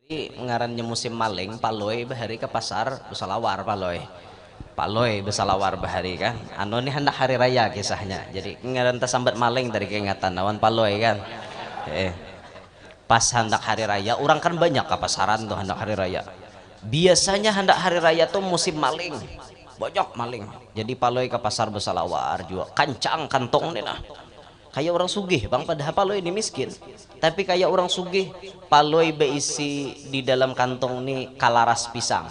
ngarannya musim maling paloy bahari ke pasar besalawar paloy besalawar bahari kan anu ini hendak hari raya kisahnya jadi ngaran sambat maling dari keingatan nawan paloy kan pas hendak hari raya orang kan banyak ke pasaran tuh hendak hari raya biasanya hendak hari raya tuh musim maling banyak maling jadi paloy ke pasar besalawar juga kancang kantong nih nah kayak orang sugih bang padahal paloy ini miskin tapi kayak orang sugih paloy beisi di dalam kantong nih kalaras pisang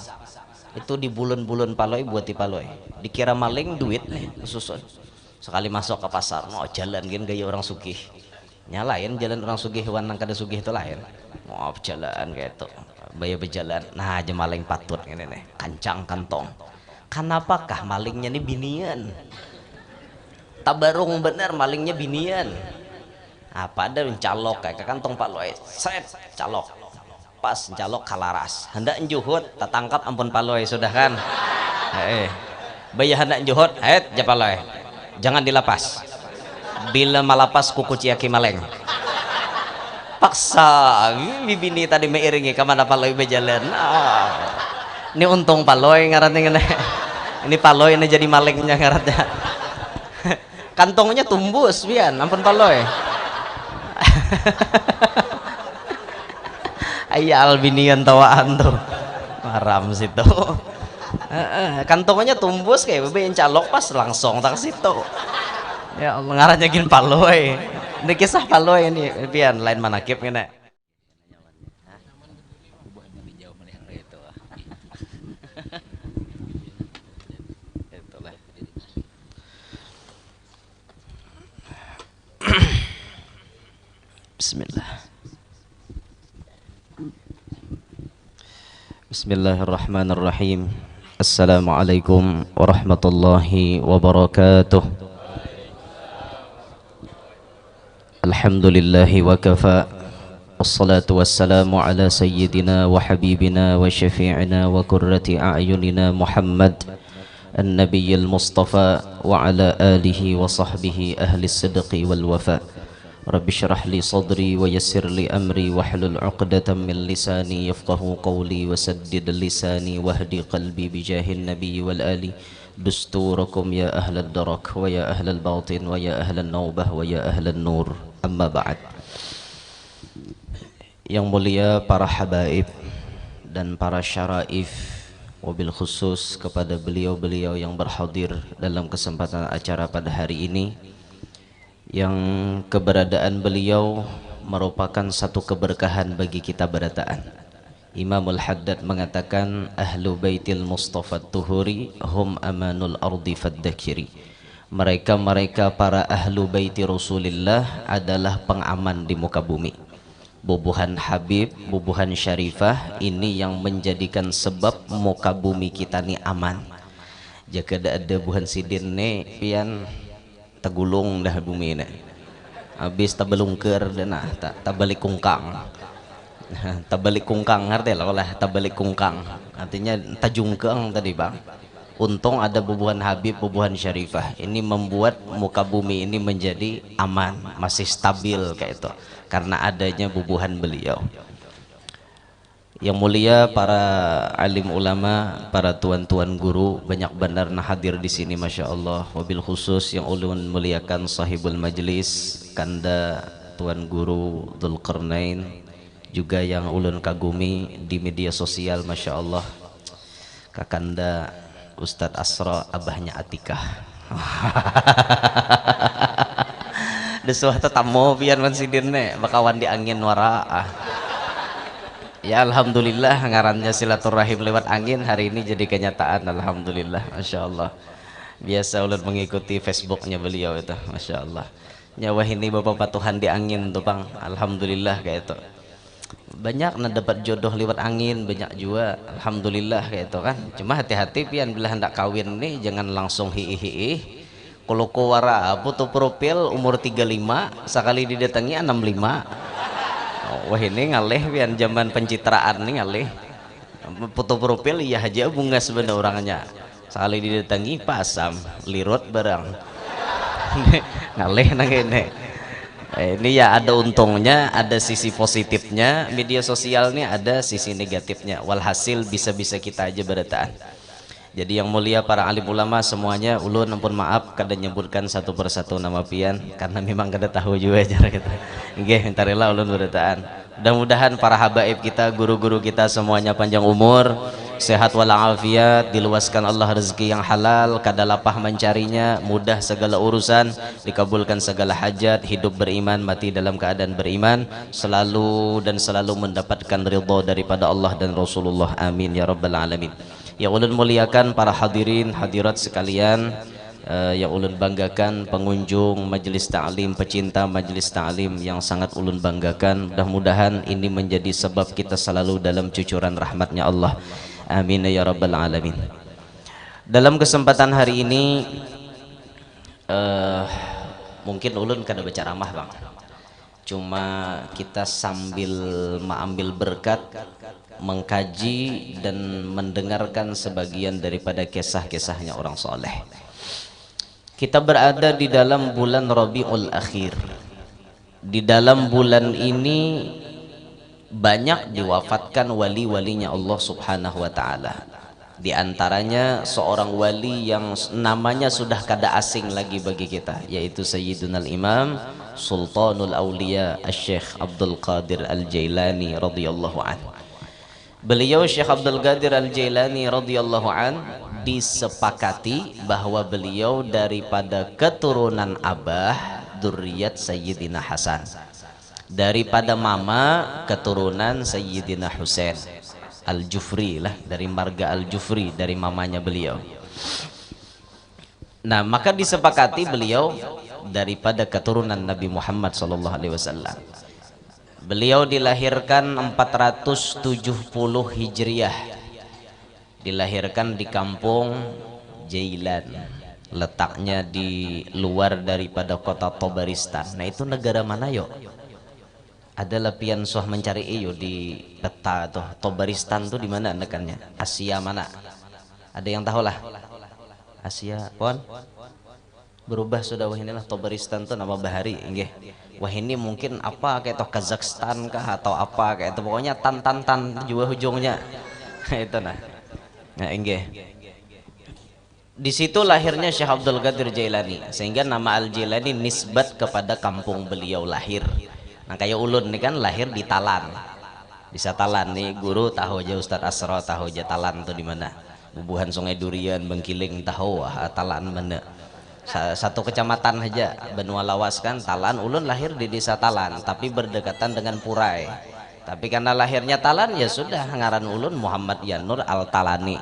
itu di bulan-bulan paloy buat di paloy dikira maling duit nih susun sekali masuk ke pasar mau jalan gini gaya orang sugih nyalain jalan orang sugih hewan nang kada sugih itu lain mau jalan kayak itu bayar berjalan nah aja maling patut ini nih kancang kantong kenapakah malingnya nih binian tabarung bener malingnya binian apa ada mencalok kayak kantong pak loe set calok pas calok kalaras hendak juhud tertangkap ampun pak loe sudah kan bayar hendak juhud japaloe jangan dilapas bila malapas kuku ciaki maleng paksa bibini tadi meiringi kemana pak loe berjalan ini untung pak loe ngarannya ini pak loe ini jadi malingnya ngarannya kantongnya tumbus pian ampun paloy ayal binian tawaan tuh haram situ kantongnya tumbus kayak bebe yang calok pas langsung tak situ ya Allah ngarannya gini paloy ini kisah paloy ini pian lain manakib ngene Bismillah. Bismillahirrahmanirrahim. Assalamualaikum warahmatullahi wabarakatuh. Alhamdulillahi wa kafa. Wassalatu wassalamu ala sayyidina wa habibina wa syafi'ina wa qurrati a'yunina Muhammad an-nabiyyil mustafa wa ala alihi wa sahbihi ahli sidqi wal wafa. Rabbi syrah li sadri wa yassir li amri wahlul 'uqdatam min lisani yafqahu qawli wa saddid lisani wahdi qalbi bijahin nabiy wal ali dusturakum ya ahlal darak wa ya ahlal batin wa ya ahlal naubah wa ya ahlal nur amma ba'd. Yang mulia para habaib dan para syaraif, wabil khusus kepada beliau-beliau yang berhadir dalam kesempatan acara pada hari ini, yang keberadaan beliau merupakan satu keberkahan bagi kita berataan. Imamul Haddad mengatakan ahlu baitil Mustafa Tuhuri hum amanul ardi faddakiri. Mereka para ahlu baiti Rasulillah adalah pengaman di muka bumi. Bubuhan Habib, bubuhan Syarifah ini yang menjadikan sebab muka bumi kita ni aman. Jika ada buhan sidin ni pian tegulung dah bumi ni habis tabelungker dan tabalik kungkang tabalik kungkang ngerti lah olah tabalik kungkang artinya tajungkeng tadi bang. Untung ada bubuhan Habib, bubuhan Syarifah ini membuat muka bumi ini menjadi aman, masih stabil kayak itu karena adanya bubuhan beliau. Yang mulia para alim ulama, para tuan-tuan guru, banyak benar nah hadir di sini masya Allah. Wabil khusus yang ulun muliakan sahibul majlis, kanda tuan guru Dzulqarnain, juga yang ulun kagumi di media sosial masya Allah, kakanda Ustadz Asra, abahnya Atikah. Desuah tetamu pian mansidin bakawan di angin wara. Ya alhamdulillah ngarannya silaturahim lewat angin hari ini jadi kenyataan alhamdulillah masya Allah. Biasa ulun mengikuti Facebooknya beliau itu masya Allah. Nyawa ini bapak patuhan di angin tuh bang alhamdulillah kayak itu. Banyak nah dapat jodoh lewat angin banyak juga alhamdulillah kayak itu kan. Cuma hati-hati pian bila hendak kawin nih jangan langsung hiih. Kalau kowara foto profil umur 35 sekali didatangi 65. Wah ini ngalih pian zaman pencitraan nih ngalih foto profil iya aja bunga sebenarnya orangnya sekali didatangi pasam lirut barang ngalih nang ini Ini ya ada untungnya, ada sisi positifnya. Media sosial ini ada sisi negatifnya. Walhasil bisa-bisa kita aja beretaan. Jadi yang mulia para alim ulama semuanya, ulun ampun maaf kada nyebutkan satu persatu nama pian karena memang kada tahu juga cara kita. Nggih, minta rela ulun beretaan. Mudah-mudahan para habaib kita, guru-guru kita semuanya panjang umur, sehat walafiat, diluaskan Allah rezeki yang halal, kada lapah mencarinya, mudah segala urusan, dikabulkan segala hajat, hidup beriman, mati dalam keadaan beriman, selalu dan selalu mendapatkan ridha daripada Allah dan Rasulullah. Amin ya rabbal alamin. Yang ulun muliakan para hadirin hadirat sekalian, yang ulun banggakan pengunjung majelis ta'lim, pecinta majelis ta'lim yang sangat ulun banggakan. Mudah-mudahan ini menjadi sebab kita selalu dalam cucuran rahmatnya Allah. Amin ya rabbal alamin. Dalam kesempatan hari ini mungkin ulun kada baca ramah bang, cuma kita sambil mengambil berkat, mengkaji dan mendengarkan sebagian daripada kisah-kisahnya orang soleh. Kita berada di dalam bulan Rabiul Akhir. Di dalam bulan ini banyak diwafatkan wali-walinya Allah Subhanahu wa taala. Di antaranya seorang wali yang namanya sudah kada asing lagi bagi kita, yaitu Sayyiduna Imam Sultanul Auliya Asy-Syaikh Abdul Qadir Al-Jailani radhiyallahu anhu. Beliau Syekh Abdul Qadir Al-Jailani radhiyallahu an disepakati bahwa beliau daripada keturunan abah dzurriyyat Sayyidina Hasan, daripada mama keturunan Sayyidina Husain Al-Jufri lah, dari marga Al-Jufri, dari mamanya beliau. Nah, maka disepakati beliau daripada keturunan Nabi Muhammad sallallahu alaihi wasallam. Beliau dilahirkan 470 Hijriah. Dilahirkan di kampung Jailan. Letaknya di luar daripada kota Tobaristan. Nah, itu negara mana yo? Ada lepian soh mencari iyo di peta tuh. Tobaristan tuh di mana nekannya? Asia mana? Ada yang tahu lah? Asia, pon? Berubah sudah. Wah, inilah Tobaristan tuh nama bahari, nggih. Wah, ini mungkin apa kayak toh Kazakhstan kah atau apa kayak itu, pokoknya tan juga ujungnya. Itu nah. Nah, nggih. Di situ lahirnya Syekh Abdul Qadir Jailani, sehingga nama Al-Jailani nisbat kepada kampung beliau lahir. Nah, kayak ulun nih kan lahir di Talan. Bisa Talan nih, guru tahu aja, Ustaz Asra tahu aja Talan tuh di mana. Bubuhan Sungai Durian, Bengkiling tahu Talan mana. Satu kecamatan aja, Benua Lawas kan Talan. Ulun lahir di desa Talan tapi berdekatan dengan Purai. Tapi karena lahirnya Talan ya sudah ngaran ulun Muhammad Yanur Al-Talani.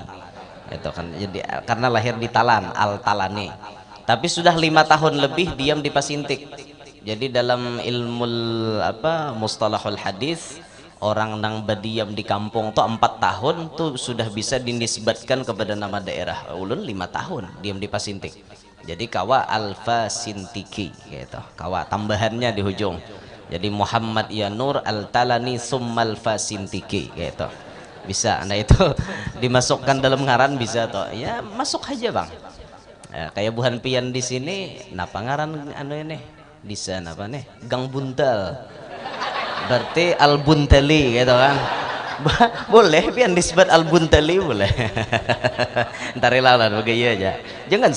Itu kan jadi karena lahir di Talan Al-Talani. Tapi sudah 5 tahun lebih diam di Pasintik. Jadi dalam ilmu mustalahul hadis, orang nang berdiam di kampung tuh 4 tahun tuh sudah bisa dinisbatkan kepada nama daerah. Ulun 5 tahun diam di Pasintik. Jadi kawa Alfa Sintiki gitu. Kawa tambahannya di ujung. Jadi Muhammad Yanur Al-Talani summal Fasintiki gitu. Bisa. Nah, itu dimasukkan dalam ngaran bisa toh. Ya masuk aja, Bang. Ya, kayak Buhan Pian di sini napa ngaran anu ini? Di sana apa nih? Gang Buntal. Berarti Al-Buntali gitu kan. Boleh pian disebut Al-Buntali boleh. Ntar lah begitu aja. Jangan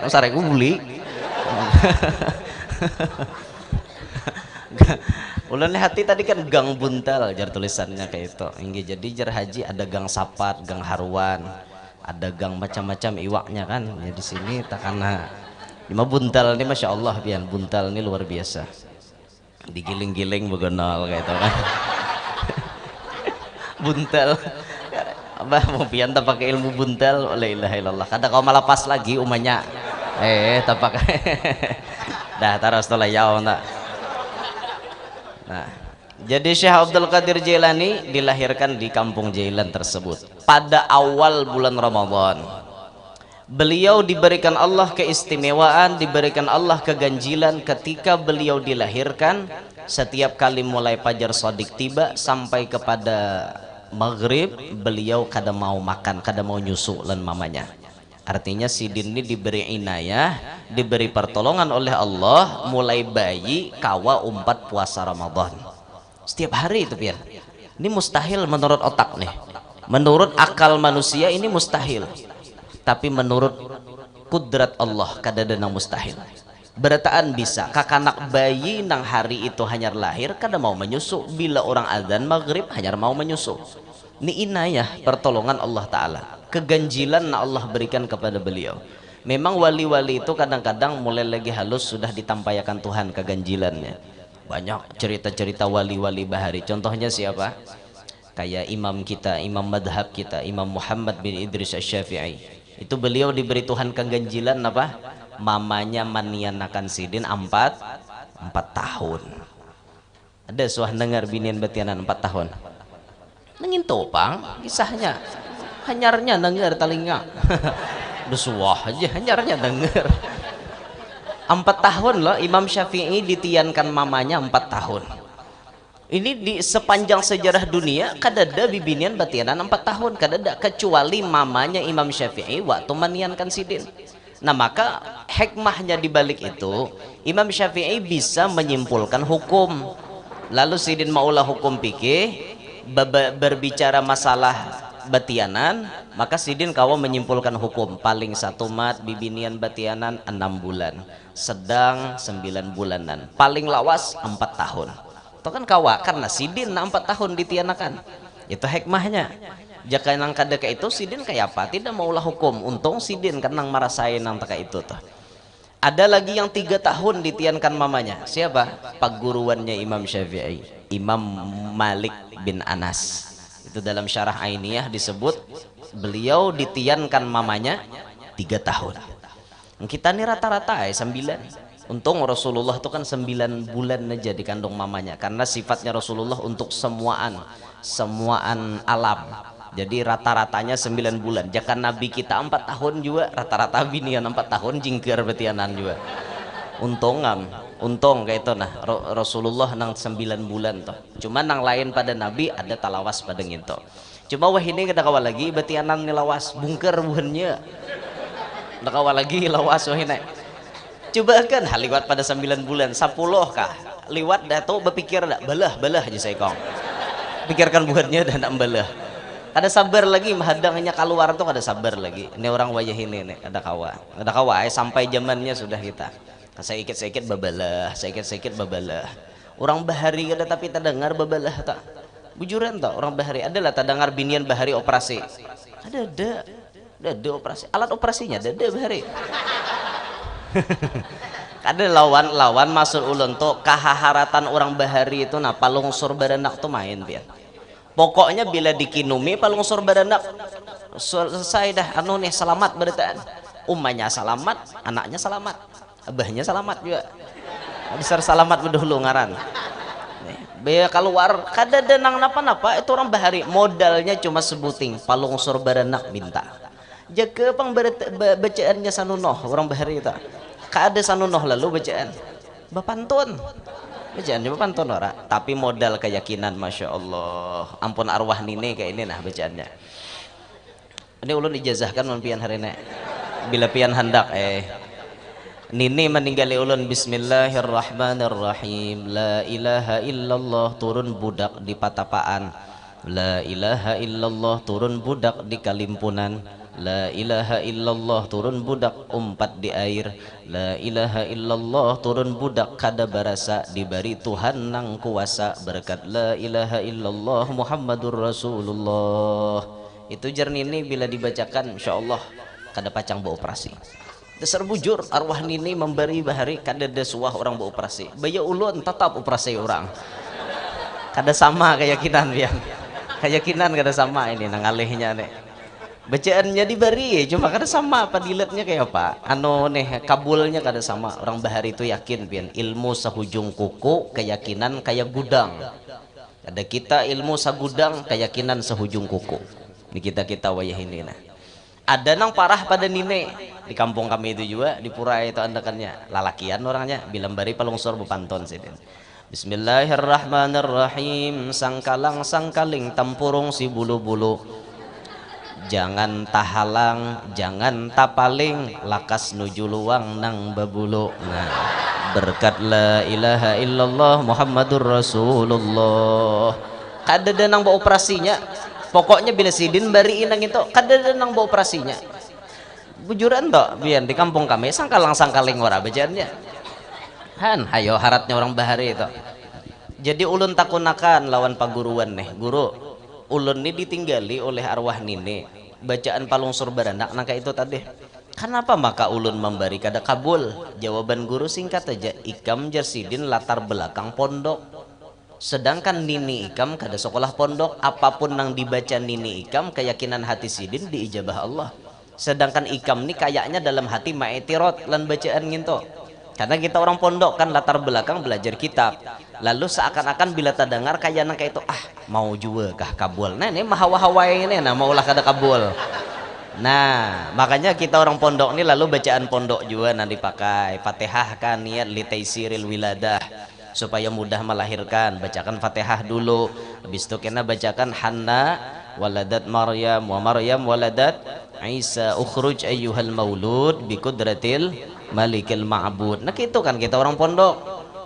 sarek uli. Ulun hati tadi kan Gang Buntal jar tulisannya kayak itu. Inggih, jadi jar haji ada Gang Sapat, Gang Haruan, ada gang macam-macam iwaknya kan. Ya di sini takana. Cuma Buntal ini masya Allah pian, Buntal ini luar biasa. Digiling-giling begonol kayak itu kan. Buntal apa mau pian tak pakai ilmu buntal, la ilaha illallah. Kada kau malah pas lagi umanya tak pakai. Dah taruh setelah jauh tak. Nah, jadi Syekh Abdul Qadir Jailani dilahirkan di kampung Jailan tersebut pada awal bulan Ramadan. Beliau diberikan Allah keistimewaan, diberikan Allah keganjilan ketika beliau dilahirkan. Setiap kali mulai fajar shadiq tiba sampai kepada maghrib, beliau kada mau makan, kada mau nyusu lan mamanya. Artinya Sidin ini diberi inayah, diberi pertolongan oleh Allah, mulai bayi kawa umpat puasa Ramadan setiap hari itu pian. Ini mustahil menurut otak nih, menurut akal manusia ini mustahil, tapi menurut kudrat Allah kadada nang mustahil. Berataan bisa kakanak bayi nang hari itu hanya lahir kada mau menyusu, bila orang adzan maghrib hanya mau menyusu. Ini inayah pertolongan Allah Ta'ala, keganjilan yang Allah berikan kepada beliau. Memang wali-wali itu kadang-kadang mulai lagi halus sudah ditampayakan Tuhan keganjilannya. Banyak cerita-cerita wali-wali bahari. Contohnya siapa? Kayak imam kita, imam madhab kita, Imam Muhammad bin Idris Asy-Syafi'i. Itu beliau diberi Tuhan keganjilan apa? Mamanya manianakan Sidin 4 tahun. Ada suah dengar binian betianan 4 tahun. Nengin topang kisahnya, hanyarnya dengar telinga. Besuah aja hanyarnya dengar. 4 tahun loh Imam Syafi'i ditiankan mamanya 4 tahun. Ini di sepanjang sejarah dunia kadada bibinian batianan 4 tahun, kadada kecuali mamanya Imam Syafi'i waktu maniankan Sidin. Nah maka hikmahnya dibalik itu Imam Syafi'i bisa menyimpulkan hukum. Lalu Sidin maulah hukum fikih berbicara masalah batianan, maka Sidin kawa menyimpulkan hukum paling 1 mat bibinian batianan 6 bulan, sedang 9 bulanan, paling lawas 4 tahun. Itu kan kawa karena Sidin 4 tahun ditianakan. Itu hikmahnya. Jika nang kada ke itu Sidin kayak apa? Tidak maulah hukum. Untung Sidin kan nang marasain nang taka itu tuh. Ada lagi yang 3 tahun ditiankan mamanya. Siapa? Paguruannya Imam Syafi'i, Imam Malik bin Anas. Itu dalam syarah Ainiyah disebut beliau ditiankan mamanya 3 tahun. Kita nih rata-rata 9. Untung Rasulullah itu kan 9 bulan aja dikandung mamanya, karena sifatnya Rasulullah untuk semuaan alam. Jadi rata-ratanya 9 bulan. Jika Nabi kita 4 tahun juga rata-rata binian 4 tahun jingkir betianan juga. Untung kayak itu nah Rasulullah nang 9 bulan toh. Cuma nang lain pada Nabi ada talawas pada nginto. Cuma wah ini kita kawal lagi betianan nilawas bungker buhannya. Kita kawal lagi lawas wah ini. Coba kan liwat pada 9 bulan 10 kah? Liwat dah tuh berpikir dah belah aja saya kong. Pikirkan buhannya dan nak belah. Ada sabar lagi menghadangnya keluar tuh ada sabar lagi. Ini orang wajah ini nih ada kawa sampai zamannya sudah kita. Sedikit babalah, sedikit babalah. Orang bahari ada tapi tak dengar babalah tak. Bujuran tak orang bahari adalah tak dengar binian bahari operasi. Ada operasi. Alat operasinya ada bahari. Ada lawan masuk ulun tuh kahaharatan orang bahari itu nah palungsur baranak tuh main biar. Pokoknya bila dikinumi palungsur baranak selesai dah anu nih selamat beritaan. Umanya selamat, anaknya selamat, abahnya selamat juga. Besar selamat berdahulu ngaran. Biaya keluar kada denang napa-napa itu orang bahari modalnya cuma sebuting palungsur baranak minta. Jaga pang bacaannya sanunoh orang bahari itu. Kada sanunoh lalu bacaan bapantun. Bacaan coba pantun ora, tapi modal keyakinan masya Allah. Ampun arwah nini kayak ini nah bacaannya. Ini ulun ijazahkan pian hari ini. Bila pian hendak nini meninggali ulun bismillahirrahmanirrahim. La ilaha illallah turun budak di patapaan. La ilaha illallah turun budak di kalimpunan. La ilaha illallah turun budak umpat di air. La ilaha illallah turun budak kada barasa diberi Tuhan nang kuasa berkat la ilaha illallah Muhammadur Rasulullah. Itu jernih ini bila dibacakan insyaallah kada pacang beroperasi. Dasar bujur arwah nini memberi bahari kada desuah orang beroperasi. Baya ulun tetap operasi orang. Kada sama keyakinan biang. Keyakinan kada sama ini nang alihnya nih. Bacaannya diberi cuma kada sama padilatnya kayak apa anu nih kabulnya kada sama. Orang bahari itu yakin pian ilmu sahujung kuku keyakinan kayak gudang. Ada kita ilmu sagudang keyakinan sehujung kuku. Ini kita wayah ini nah. Ada nang parah pada nine di kampung kami itu juga di pura itu andakannya lalakian orangnya bilang bari palungsor bepanton sidin. Bismillahirrahmanirrahim. Sangkaling tempurung si bulu-bulu. jangan tahalang, jangan tapaling, lakas nuju luang nang babulu. Nah, berkat la ilaha illallah Muhammadur Rasulullah. Kada nang bawa operasinya. Pokoknya bila sidin bari inang itu, kada nang bawa operasinya. Bujuran toh, biar di kampung kami sangkalang-sangkaling ora bacaannya. Han, hayo haratnya orang bahari itu. Jadi ulun takunakan lawan paguruan nih, guru. Ulun ini ditinggali oleh arwah nini. Bacaan palungsur beranak nangka itu tadi. Kenapa maka ulun memberi kada kabul? Jawaban guru singkat aja, ikam jersidin latar belakang pondok. Sedangkan nini ikam kada sekolah pondok, apapun yang dibaca nini ikam keyakinan hati sidin diijabah Allah. Sedangkan ikam nih kayaknya dalam hati ma'etirot lan bacaan nginto. Karena kita orang pondok kan latar belakang belajar kitab. Lalu seakan-akan bila terdengar kayak nang kayak itu mau juga kah kabul. Nah ini mahawa-hawa ini nah maulah kada kabul. Nah makanya kita orang pondok ini lalu bacaan pondok juga nanti pakai Fatihah kan niat li taisiril wiladah supaya mudah melahirkan. Bacakan Fatihah dulu. Habis itu kena bacakan Hanna waladat Maryam wa Maryam waladat Isa ukhruj ayyuhal maulud bi kudratil malikil ma'bud. Nah gitu kan kita orang pondok.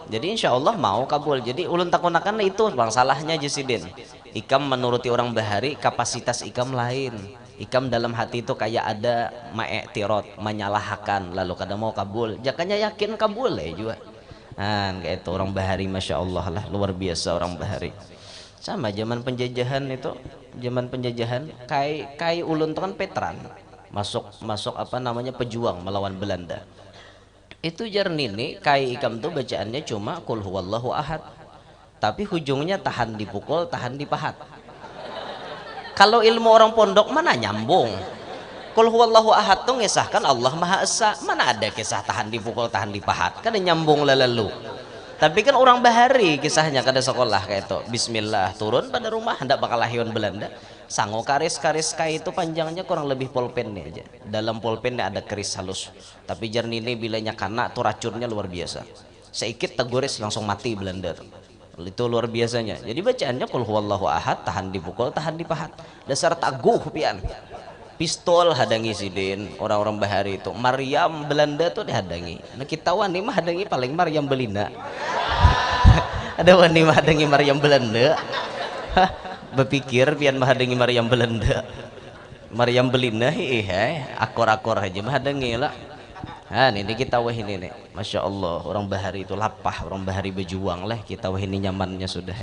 Jadi insya Allah mau kabul. Jadi ulun takunakan itu bang salahnya Jesidin. Ikam menuruti orang bahari kapasitas ikam lain. Ikam dalam hati itu kayak ada ma'iktirot, menyalahkan lalu kada mau kabul. Jakanya yakin kabul ya juga. Nah kayak itu orang bahari masya Allah lah luar biasa orang bahari. Sama zaman penjajahan itu, zaman penjajahan kai ulun itu kan veteran masuk apa namanya pejuang melawan Belanda. Itu jar nini kai ikam tuh bacaannya cuma qul huwallahu ahad, tapi hujungnya tahan dipukul tahan dipahat. Kalau ilmu orang pondok mana nyambung. Qul huwallahu ahad tuh ngesahkan Allah Maha Esa, mana ada kisah tahan dipukul tahan dipahat, kan nyambung lalu. Tapi kan orang bahari kisahnya kada sekolah kayak itu. Bismillah turun pada rumah hendak bakal lahian Belanda. Sango karis kai itu panjangnya kurang lebih pulpen nih aja. Dalam pulpennya ada keris halus. Tapi jar ini bilanya kana tuh racunnya luar biasa. Seikit teguris langsung mati Belanda tuh. Itu luar biasanya. Jadi bacaannya qul huwallahu ahad tahan dipukul tahan dipahat. Dasar taguh pian. Pistol hadangi sidin orang-orang bahari itu. Maryam Belanda tuh dihadangi. Nah kita wani mah hadangi paling Maryam Belina. Ada wani mah hadangi Maryam Belanda. Berpikir pian mah hadangi Maryam Belanda. Maryam Belina akor-akor aja mah hadangi lah. Nah ini kita wah ini nih. Masya Allah orang bahari itu lapah, orang bahari berjuang lah kita wah ini nyamannya sudah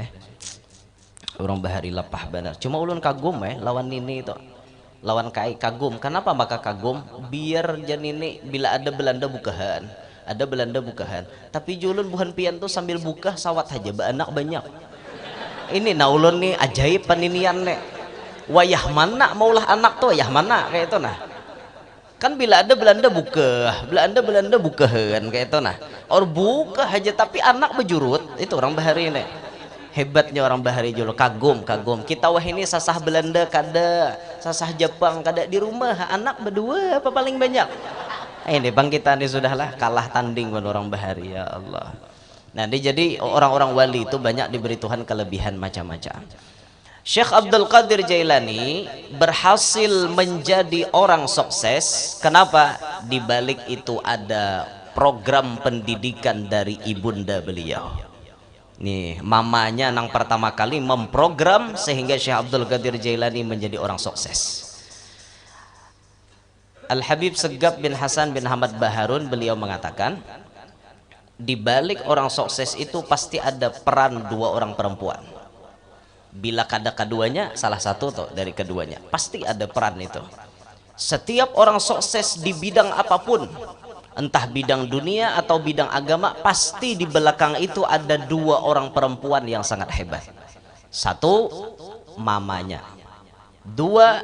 Orang bahari lapah benar. Cuma ulun kagum lawan ini itu. Lawan kai kagum. Kenapa maka kagum? Biar janini bila ada Belanda bukahan, ada Belanda bukahan. Tapi julun buhan pian tuh sambil buka sawat aja, anak banyak. Ini naulun nih ajaib paninian nih. Wayah mana maulah anak tuh, wayah mana kayak itu nah. Kan bila ada Belanda bukahan kayak itu nah. Or buka aja tapi anak bejurut itu orang bahari nih. Hebatnya orang bahari jolo kagum kita wah ini sasah Belanda kada sasah Jepang kada di rumah anak berdua apa paling banyak ini bang kita ini sudahlah kalah tanding dengan orang bahari ya Allah. Nah jadi orang-orang wali itu banyak diberi Tuhan kelebihan macam-macam. Syekh Abdul Qadir Jailani berhasil menjadi orang sukses. Kenapa? Di balik itu ada program pendidikan dari ibunda beliau. Nih mamanya nang pertama kali memprogram sehingga Syekh Abdul Qadir Jailani menjadi orang sukses. Al-Habib Segaf bin Hasan bin Hamad Baharun beliau mengatakan di balik orang sukses itu pasti ada peran dua orang perempuan. Bila kada keduanya salah satu tuh dari keduanya pasti ada peran itu. Setiap orang sukses di bidang apapun, entah bidang dunia atau bidang agama, pasti di belakang itu ada dua orang perempuan yang sangat hebat. Satu mamanya, dua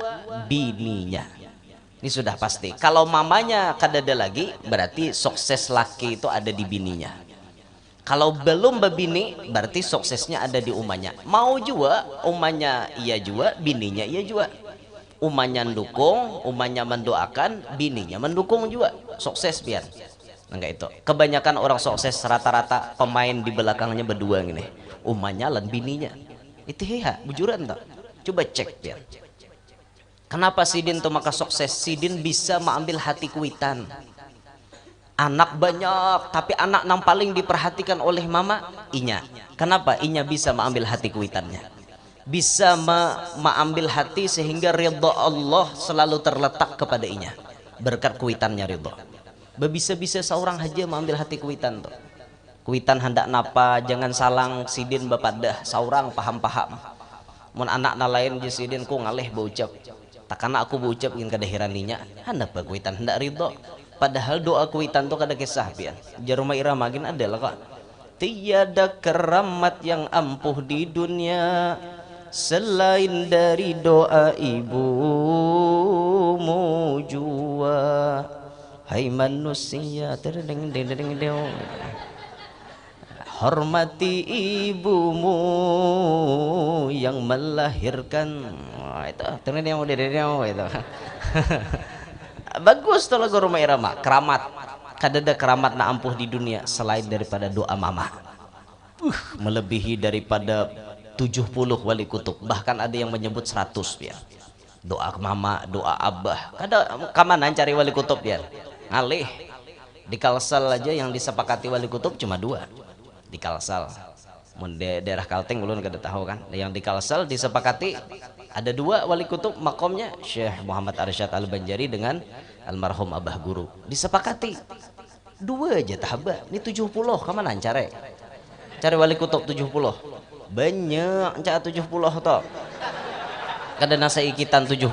bininya. Ini sudah pasti. Kalau mamanya kada ada lagi, berarti sukses laki itu ada di bininya. Kalau belum berbini, berarti suksesnya ada di umanya. Mau juga umanya iya juga, bininya iya juga. Umanya mendukung, umanya mendoakan, bininya mendukung juga, sukses biar. Enggak itu. Kebanyakan orang sukses rata-rata pemain di belakangnya berdua gini. Umanya dan bininya. Itu bujuran tak? Coba cek biar. Kenapa Sidin tuh maka sukses? Sidin bisa mengambil hati Kuitan. Anak banyak, tapi anak yang paling diperhatikan oleh mama, Inya. Kenapa? Inya bisa mengambil hati Kuitannya. Bisa mengambil hati sehingga ridha Allah selalu terletak kepada Inya. Berkat Kuitannya ridha. Bisa-bisa seorang aja mengambil hati Kuitan tuh. Kuitan hendak napa, jangan salang Sidin bapak dah, seorang paham-paham. Mun anak na lain je Sidin ku ngalih baucap. Takana aku berucap ingin kadahiraninya hendak Kuitan hendak ridho, padahal doa Kuitan tuh kada kisah pian jarumah irama gin adalah kok tiada keramat yang ampuh di dunia selain dari doa ibumu jua, hai manusia terdeng deng deng deng, hormati ibumu yang melahirkan. Wah, itu terus dia mau itu. Bagus tuh lagu Roma Irama. Keramat, kadada keramat na ampuh di dunia selain daripada doa mama. Melebihi daripada 70 wali kutub, bahkan ada yang menyebut 100 ya. Doa mama, doa abah. Kada kamanan cari wali kutub ya. Ngalih. Di Kalsel aja yang disepakati wali kutub cuma 2. Di Kalsel, daerah Kalteng belum kada tahu kan. Yang di Kalsel disepakati ada 2 wali kutub makomnya Syekh Muhammad Arsyad Al-Banjari dengan almarhum Abah Guru. Disepakati 2 aja tahaba. Ini 70 kemana cari wali kutub 70 banyak cak 70 toh. Kada nasa ikitan 70.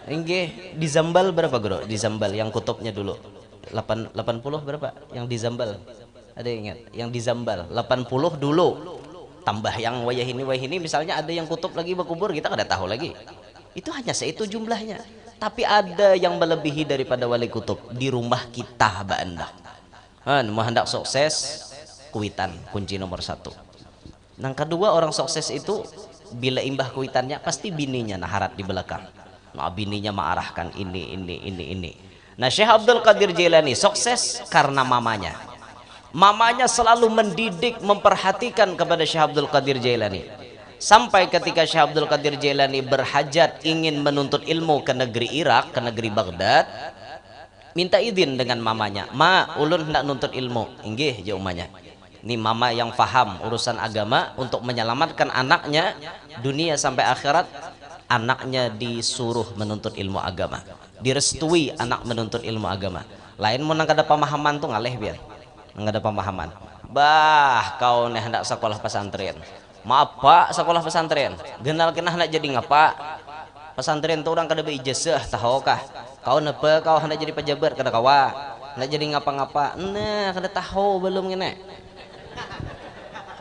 Inggih di Zambal berapa Guru? Di Zambal yang kutubnya dulu 80 berapa? Yang di Zambal ada yang ingat? Yang di Zambal 80 dulu, tambah yang wayah ini misalnya ada yang kutub lagi berkubur kita kada tahu lagi. Itu hanya seitu jumlahnya. Tapi ada yang melebihi daripada wali kutub di rumah kita Mbak Anda. Mau hendak sukses Kuitan kunci nomor 1. Yang kedua orang sukses itu bila imbah Kuitannya pasti bininya naharat di belakang. Nah, bininya mengarahkan ini. Nah, Syekh Abdul Qadir Jailani sukses karena mamanya. Mamanya selalu mendidik, memperhatikan kepada Syekh Abdul Qadir Jailani. Sampai ketika Syekh Abdul Qadir Jailani berhajat ingin menuntut ilmu ke negeri Irak, ke negeri Baghdad, minta izin dengan mamanya. Ma, ulun hendak nuntut ilmu. Inggih je umanya. Ini mama yang faham urusan agama untuk menyelamatkan anaknya dunia sampai akhirat. Anaknya disuruh menuntut ilmu agama. Direstui anak menuntut ilmu agama. Lain mau nang kada pemahaman tuh ngaleh biar. Nggak ada pemahaman. Bah, kau nih hendak sekolah pesantren. Maaf Pak, sekolah pesantren. Genal kena hendak jadi ngapa? Pesantren tuh orang kada beijazah, tahu kah? Kau nepe kau hendak jadi pejabat kada kawa? Hendak jadi ngapa-ngapa? Nah, kada tahu belum ngene.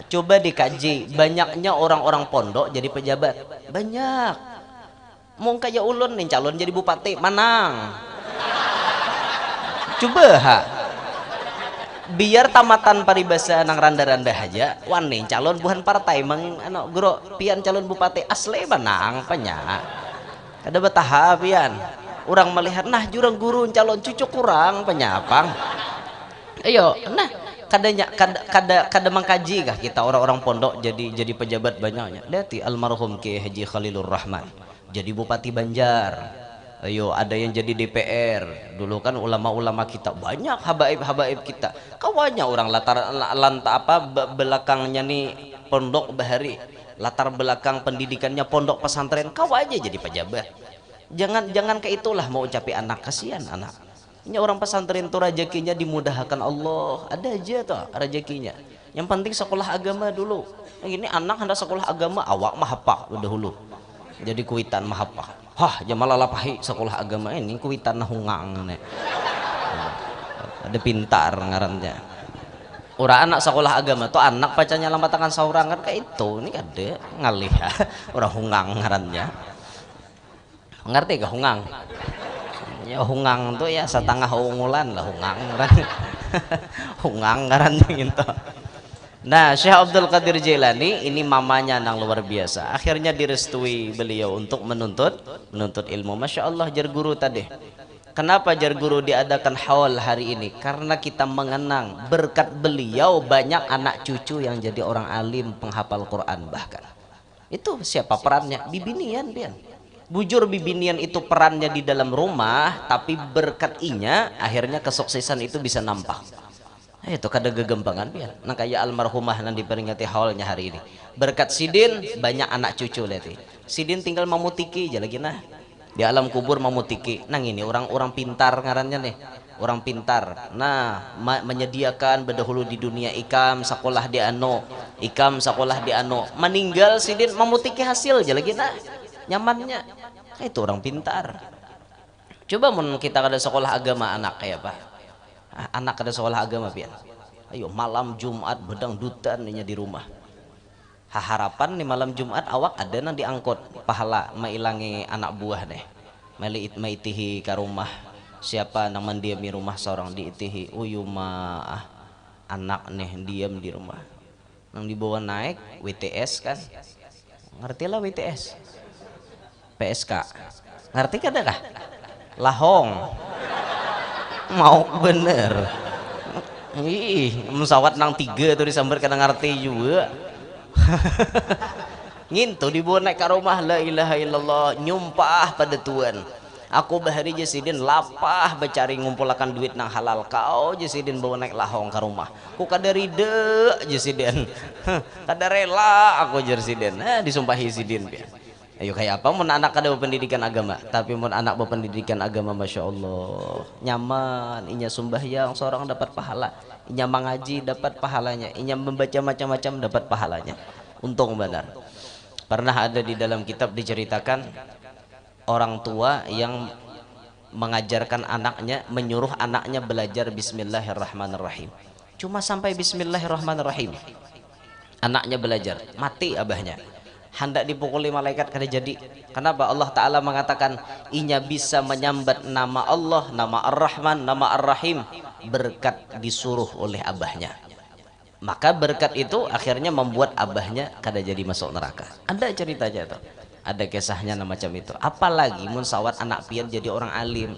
Coba dikaji, banyaknya orang-orang pondok jadi pejabat. Banyak. Mau kayak ulun nih calon jadi bupati, manang. Coba ha. Biar tamatan paribasa nang randa-randa aja wani calon buhan partai mang ano guru pian calon bupati asli banang panya kada betah pian orang melihat nah jurang guru calon cucu kurang penyapang ayo nah kada mengkaji kah kita orang-orang pondok jadi pejabat banyaknya lihat almarhum Kiai Haji Khalilur Rahman jadi bupati Banjar. Ayo ada yang jadi DPR dulu kan ulama-ulama kita banyak habaib kita kawannya orang belakangnya nih pondok bahari latar belakang pendidikannya pondok pesantren kau aja jadi pejabat jangan ke itulah mau ucapi anak kasihan anak ini orang pesantren tuh rezekinya dimudahkan Allah ada aja tuh rezekinya yang penting sekolah agama dulu ini anak hendak sekolah agama awak mah hafal dahulu jadi Kuitan mah hafal. Hah, jamalah lapahi sekolah agama ini Kuitan hungang nih. Ada pintar ngarannya. Orang anak sekolah agama tuh anak pacanya lambatakan saurang kan kayak itu. Ini ada ngalih ya. Orang hungang ngarannya. Ngerti gak hungang? Ya hungang tuh ya setengah ungulan lah hungang ngarannya. Hungang ngarannya gitu. Nah, Syekh Abdul Qadir Jailani ini mamanya nang luar biasa. Akhirnya direstui beliau untuk menuntut ilmu. Masya Allah jar guru tadi. Kenapa jar guru diadakan haul hari ini? Karena kita mengenang berkat beliau banyak anak cucu yang jadi orang alim penghafal Quran bahkan. Itu siapa perannya? Bibinian pian. Bujur bibinian itu perannya di dalam rumah, tapi berkat inya akhirnya kesuksesan itu bisa nampak. Itu kada gegempangan pian. Nang kaya almarhumah nan diperingati haulnya hari ini. Berkat Sidin banyak anak cucu leti. Sidin tinggal mamutiki aja lagi nah. Di alam kubur mamutiki. Nang ini orang-orang pintar ngarannya nih. Orang pintar. Nah, menyediakan berdahulu di dunia ikam sekolah di ano, ikam sekolah di ano. Meninggal Sidin mamutiki hasil aja lagi nah. Nyamannya. Itu orang pintar. Coba mun kita kada sekolah agama anak kayak apa? Anak ada sekolah agama pian. Ayo malam Jumat bedang dutan di rumah. Harapan nih malam Jumat awak ada nang diangkut pahala mailangi anak buah nih. Maitihi ke rumah. Siapa nang mendiami rumah seorang diitihi uyuma anak nih diam di rumah. Nang dibawa naik WTS kan. Ngerti lah WTS. PSK. Ngerti kada kah? Lahong. Mau bener. Ih, pesawat nang 3 tuh disambar kadang ngerti juga. Ngintu dibawa naik ke rumah, la ilaha illallah, nyumpah pada Tuhan. Aku bahari Jasidin lapah becari ngumpulakan duit nang halal, kau Jasidin bawa naik lahong ke rumah. Ku kada ride Jasidin. Kada rela aku Jasidin. Disumpahi Sidin dia. Ayo kayak apa mun anak ada pendidikan agama, tapi mun anak berpendidikan agama Masya Allah nyaman, inya sembahyang seorang dapat pahala, inya mengaji dapat pahalanya, inya membaca macam-macam dapat pahalanya. Untung benar. Pernah ada di dalam kitab diceritakan orang tua yang mengajarkan anaknya, menyuruh anaknya belajar Bismillahirrahmanirrahim. Cuma sampai Bismillahirrahmanirrahim anaknya belajar, mati abahnya. Hendak dipukuli malaikat kada jadi. Kenapa? Allah Ta'ala mengatakan inya bisa menyambat nama Allah, nama Ar-Rahman, nama Ar-Rahim berkat disuruh oleh abahnya. Maka berkat itu akhirnya membuat abahnya kada jadi masuk neraka. Ada ceritanya tuh, ada kisahnya macam itu. Apalagi mun sawat anak pian jadi orang alim,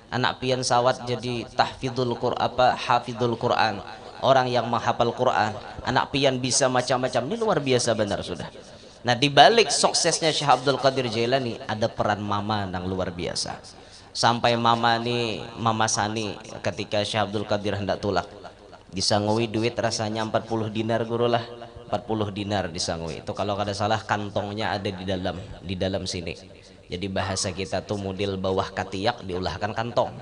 anak pian sawat jadi tahfidul Qur'an, hafidul Qur'an, orang yang menghafal Qur'an, anak pian bisa macam-macam. Ini luar biasa benar sudah. Nah, di balik suksesnya Syekh Abdul Qadir Jailani ada peran mama yang luar biasa. Sampai mama Sani ketika Syekh Abdul Qadir hendak tulak disangui duit rasanya 40 dinar guru lah, 40 dinar disangui. Itu kalau kada salah kantongnya ada di dalam sini. Jadi bahasa kita tuh model bawah katiak diulahkan kantong.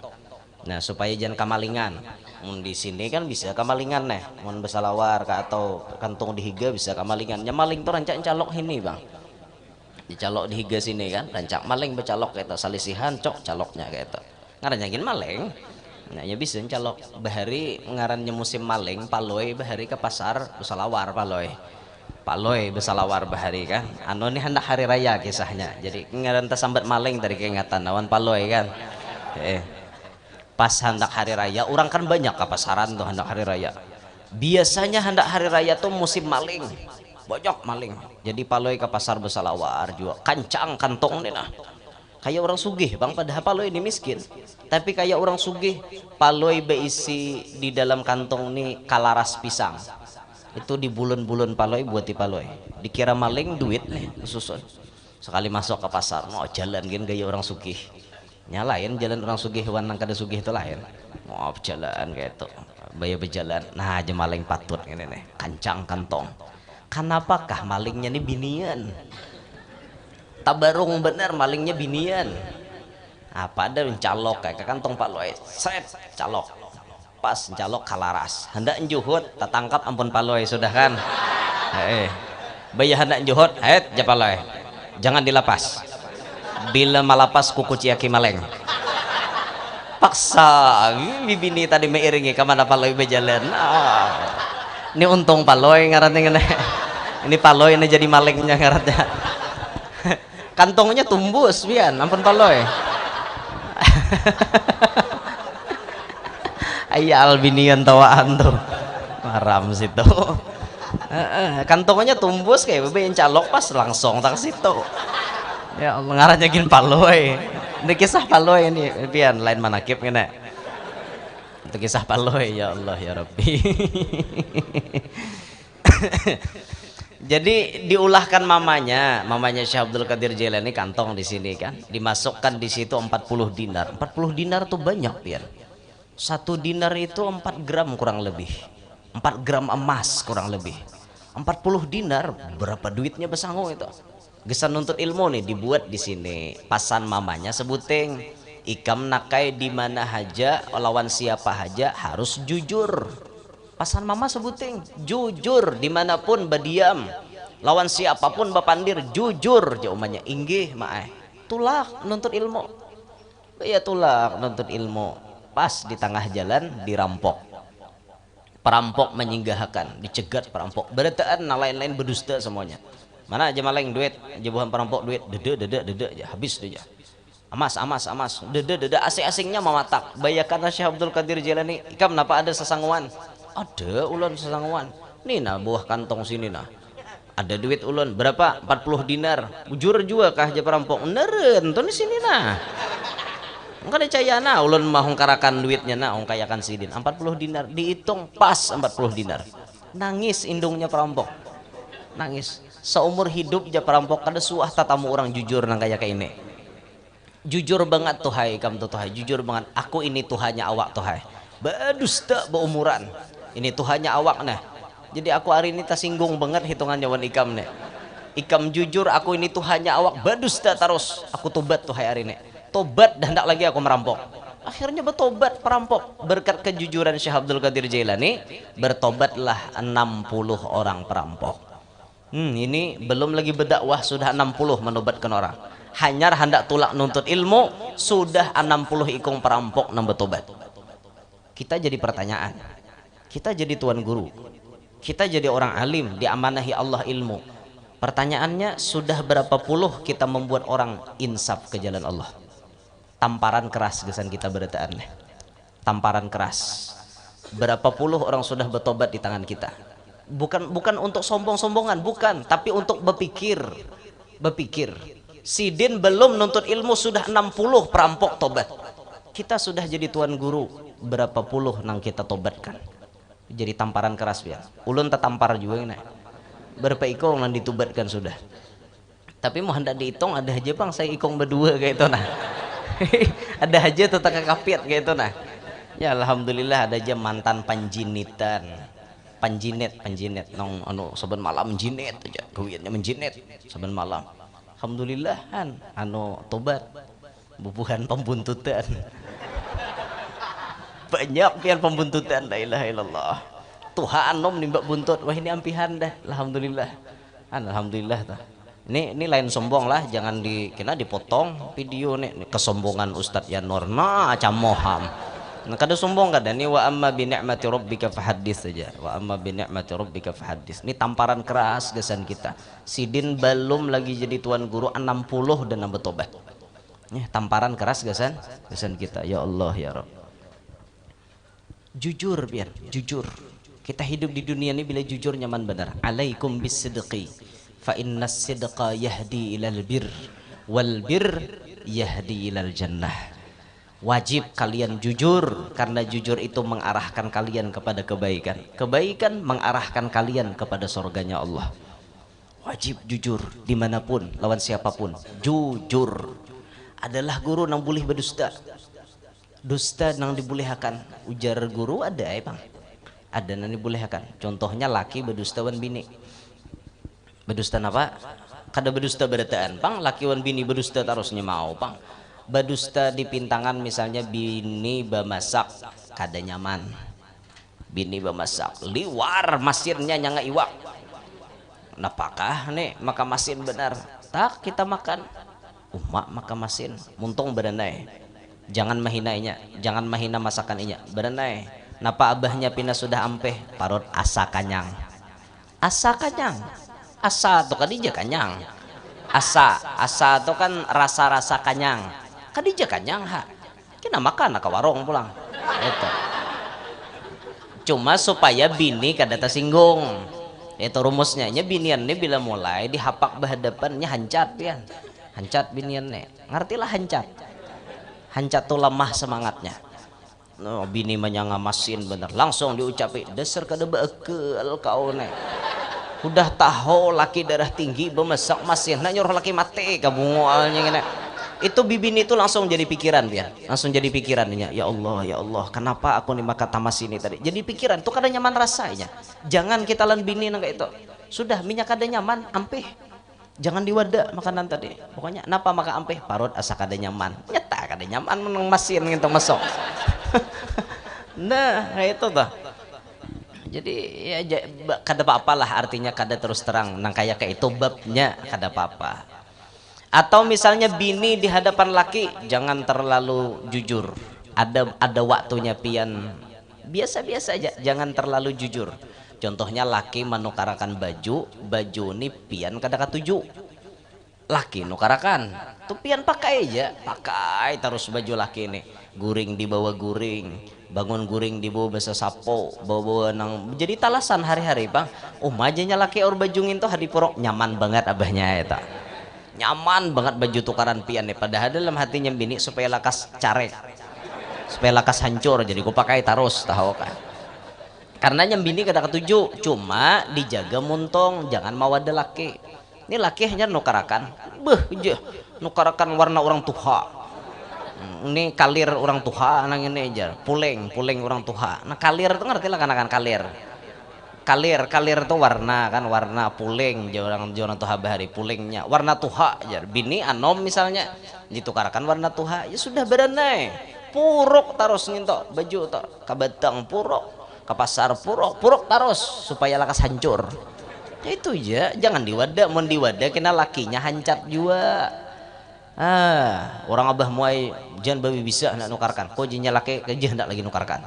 Nah, supaya jangan kamalingan. Di sini kan bisa kamalingan nih. Mun besalawar atau kantong dihiga bisa kamalingan. Maling tuh rancak calok ini, Bang. Dicalok dihiga sini kan, rancak maling becalok kayak itu, salisihan cok caloknya kayak itu. Ngarannya maling. Nah, ya bisa calok bahari ngarannya musim maling, paloi bahari ke pasar besalawar paloi. Paloi besalawar bahari kan. Anu ini hendak hari raya kisahnya. Jadi ngaran tersambat maling dari keingatan awan paloi kan. Pas hendak hari raya orang kan banyak ke pasaran tuh hendak hari raya. Biasanya hendak hari raya tuh musim maling, banyak maling. Jadi paloi ke pasar besalawar juga kancang kantong nih nah. Kayak orang sugih bang, padahal paloi ini miskin. Tapi kayak orang sugih, paloi beisi di dalam kantong nih kalaras pisang. Itu di bulan-bulan paloi buat di paloi. Dikira maling duit nih susun. Sekali masuk ke pasar, mau jalan gini gaya orang sugih. Nyalain jalan orang sugih wan nang kada sugih itu lain. Maaf jalan kayak itu. Bayar berjalan. Nah, aja maling patut ini nih. Kancang kantong. Kenapakah malingnya nih binian? Tabarung bener malingnya binian. Apa ada mencalok kayak kantong Pak Loe. Set calok. Pas calok kalaras. Hendak njuhut tatangkap ampun Pak Loe sudah kan. Bayar hendak njuhut, ja Pak Loe. Jangan dilapas. Bila malapas kuku ciaki maleng paksa bibini tadi meiringi kemana paloi berjalan. Ini untung paloi ngaratnya ini paloi ini jadi malengnya ngaratnya. Kantongnya tumbus pian ampun paloi. Ayal binian tawaan tuh haram situ. Kantongnya tumbus kayak bebe yang calok pas langsung tak situ. Ya Allah ngarannya gin paloi. Ini kisah paloi ini pian lain manakib ngene. Itu kisah paloi ya Allah ya Rabbi. Jadi diulahkan mamanya Syekh Abdul Qadir Jailani, kantong di sini kan, dimasukkan di situ 40 dinar. 40 dinar tuh banyak, Pian. Satu dinar itu 4 gram kurang lebih. 4 gram emas kurang lebih. 40 dinar berapa duitnya besango itu. Gesan nuntut ilmu nih dibuat di sini. Pasan mamanya sebuting. Ikam nakai di mana haja, lawan siapa haja harus jujur. Pasan mama sebuting, jujur dimanapun badiam, lawan siapapun bapandir jujur. Jawabannya inggih maai. Tulak nuntut ilmu. Ya tulak nuntut ilmu. Pas di tengah jalan dirampok. Perampok menyinggahkan, dicegat perampok. Berataan lain-lain berdusta semuanya. Mana aja maling duit, jebuhan perampok duit, dede aja habis aja. Amas, dede asing-asingnya mematak. Bayakan Syekh Abdul Qadir Jailani, ikam napa ada sesanguan? Ada ulun sesanguan. Nih nah buah kantong sini nah. Ada duit ulun berapa? 40 dinar. Bujur juga kah aja perampok? Neren, tuh di sini nah. Engkau dicaya nah ulun mah hongkarakan duitnya nah hongkayakan sidin. 40 dinar dihitung pas 40 dinar. Nangis indungnya perampok. Nangis. Seumur hidup aja perampok kada suah tatamu orang jujur nang kayak ini. Jujur banget tuh hai kam tuh hai, jujur banget. Aku ini Tuhannya awak tuh hai. Badusta beumuran. Ini Tuhannya awak nah. Jadi aku hari ini tersinggung banget hitungannya wan ikam nih. Ikam jujur aku ini Tuhannya awak, badusta terus. Aku tobat tuh hari ini. Tobat dan tidak lagi aku merampok. Akhirnya bertobat perampok berkat kejujuran Syekh Abdul Qadir Jailani. Bertobatlah 60 orang perampok. Ini belum lagi berdakwah sudah 60 menobatkan orang. Hanyar hendak tulak nuntut ilmu sudah 60 ikung perampok nang bertobat. Kita jadi pertanyaan. Kita jadi tuan guru. Kita jadi orang alim, diamanahi Allah ilmu. Pertanyaannya sudah berapa puluh kita membuat orang insaf ke jalan Allah. Tamparan keras gesan kita berataan. Tamparan keras. Berapa puluh orang sudah bertobat di tangan kita. Bukan untuk sombong-sombongan, bukan, tapi untuk berpikir. Sidin belum nuntut ilmu sudah 60 perampok tobat. Kita sudah jadi tuan guru, berapa puluh nang kita tobatkan. Jadi tamparan keras ya. Ulun tertampar juga ini. Berapa ikong nang ditubatkan sudah. Tapi mau hendak dihitung ada aja bang saya ikong berdua kayak itu nah. Ada aja tetangga kapit kayak itu nah. Ya alhamdulillah ada aja mantan panjinitan. Panjinet nong anu saben malam menjinet aja. Gawiannya menjinet saben malam. Alhamdulillah anu tobat. Bubuhan pembuntutan. Banyak pian pembuntutan, la ilaha illallah. Tuhan nom nimbak buntut, wah ini ampihan dah, alhamdulillah. Alhamdulillah tah. Ini lain sombong lah, jangan kena dipotong video nih kesombongan Ustadz Yanur. Nah, camoham. Nah, kada sombong kada nih wa amma bi ni'mati rabbika fahaddits saja. Wa amma bi ni'mati rabbika fahaddits. Ini tamparan keras gesan kita. Sidin belum lagi jadi tuan guru 60 dan bertobat. Tamparan keras gesan kita. Ya Allah ya Rabb. Jujur biar jujur. Kita hidup di dunia ini bila jujur nyaman benar. Alaikum bisidqi fa inna sidqa yahdi ilal bir wal bir yahdi ilal jannah. Wajib kalian jujur karena jujur itu mengarahkan kalian kepada kebaikan. Kebaikan mengarahkan kalian kepada surganya Allah. Wajib jujur dimanapun lawan siapapun. Jujur adalah guru nang boleh berdusta. Dusta nang dibolehkan. Ujar guru ada bang. Ada nang dibolehkan. Contohnya laki berdusta wan bini. Berdusta apa? Kada berdusta berataan bang. Laki wan bini berdusta terusnya mau bang. Berdusta di pintangan misalnya bini bemasak kada nyaman. Bini bemasak liwar masinnya nyanga iwak. Napakah nih maka masin benar. Tak kita makan. Umak maka masin. Muntung berenai. Jangan mahinainya, jangan mahina masakannya. Berenai. Napa abahnya pina sudah ampeh parut asa kanyang. Asa kanyang. Asa tuh kadija kanyang. Asa tuh kan rasa-rasa kanyang. Kadija kanyang ha. Kena makan ke warung pulang. Itu. Cuma supaya bini kada tersinggung. Itu rumusnya. Nya binian nih bila mulai dihapak berhadapannya hancat pian. Hancat binian nih. Ngertilah hancat. Hancat tuh lemah semangatnya. No, bini menyanga masin bener. Langsung diucapi dasar kada bekel kau nek. udah tahu laki darah tinggi bemesak masih nak nyuruh laki mati kabungualnya gini. Itu bibini itu langsung jadi pikiran dia, langsung jadi pikirannya, ya Allah kenapa aku nih makan tamas ini tadi, jadi pikiran tuh kada nyaman rasanya. Jangan kita lan bini nggak itu sudah minyak kada nyaman ampih, jangan diwada makanan tadi pokoknya napa maka ampih parut asa kada nyaman, nyata kada nyaman meneng masin gitu masuk. Nah itu tuh. Jadi ya kada apa-apalah, artinya kada terus terang nang kayak itu babnya kada apa-apa. Atau misalnya bini di hadapan laki jangan terlalu jujur. Ada waktunya pian biasa-biasa aja, jangan terlalu jujur. Contohnya laki menukarakan baju ini pian kada katuju. Laki nukarakan, tuh pian pakai aja, pakai terus baju laki ini. Guring dibawa guring, bangun guring dibawa basa sapo, bawa nang jadi talasan hari-hari bang. Oh majanya laki or bajungin tuh hadi purok nyaman banget abahnya eta. Nyaman banget baju tukaran pian nih, padahal dalam hatinya bini supaya lakas carek, supaya lakas hancur, jadi ku pakai terus tahu kan. Karena nyambini kada ketuju, cuma dijaga muntong, jangan mau ada laki. Ini laki hanya nukarakan, nukarakan warna orang tuha. Ini kalir orang tuha nang ini aja, puling orang tuha. Nah kalir itu ngerti lah kan kalir. Kalir itu warna kan, warna puling orang tuha bahari pulingnya warna tuha aja. Bini anom misalnya ditukarkan warna tuha, ya sudah berenai puruk terus ngintok baju tok kabatang puruk ke pasar puruk terus supaya lakas hancur. Ya itu aja, jangan diwada, mau diwada kena lakinya hancat juga. Orang abah muai jangan babi bisa nak nukarkan, kok jinya laki kerja hendak lagi nukarkan.